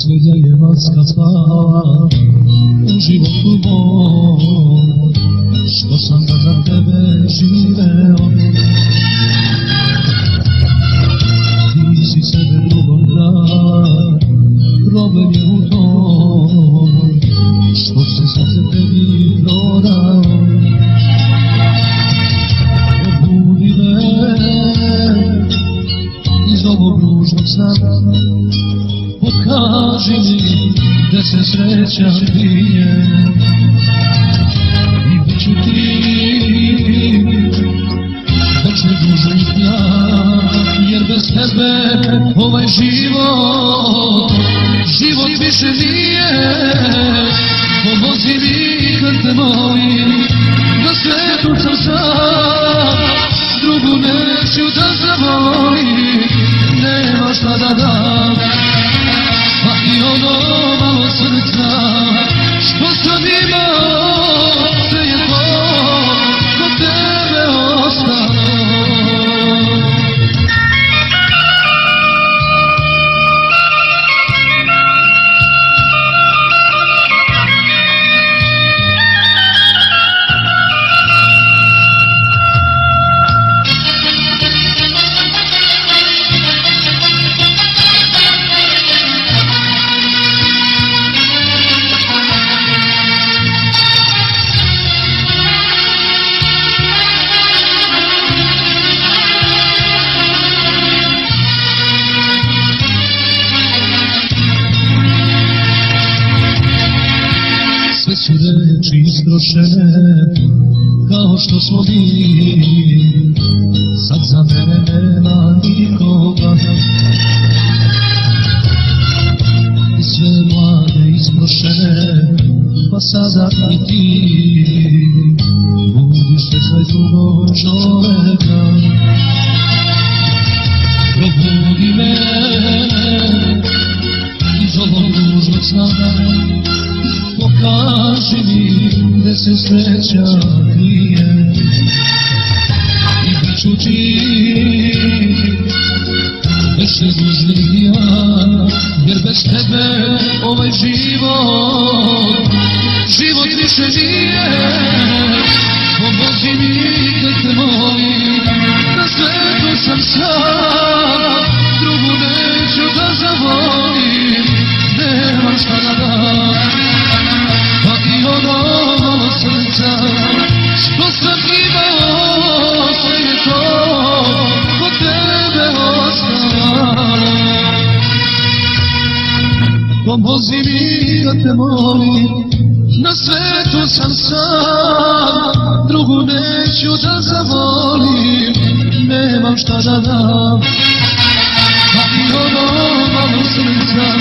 svega je maska spala u životu mom, što sam da za tebe živeo. Ti si sebe drugom dao, problem je u tom, što se srce tebi prodao. Probudi me iz ovog ružnog sna, pokaži mi gde se sreća krije, i bit ću ti večer dužan ja, jer bez tebe ovaj život više nije. Pomozi mi kad te molim, na svetu sam sam, drugu neću da zavolim, nema šta da dam, pa i ono malo srca što sam imao, sve je to kod tebe ostalo. Sve su reči istrošene, kao što smo mi, sad za mene nema nikoga. I sve mlade isprošene, pa sada i ti, budiš se kraj drugog čoveka. Probudi me iz ovog ružnog sna, pokaži mi gde se sreća krije, i bit ću ti večer dužan ja, jer bez tebe ovaj život više nije. Pomozi mi kad te molim, na svetu sam sam, drugu neću da zavolim, nemam šta da dam, pa i ono malo srca što sam imao, sve je to kod tebe ostalo. Pomozi mi da te molim, na svetu sam sam, drugu neću da zavolim, nemam šta da dam, pa i ono malo srca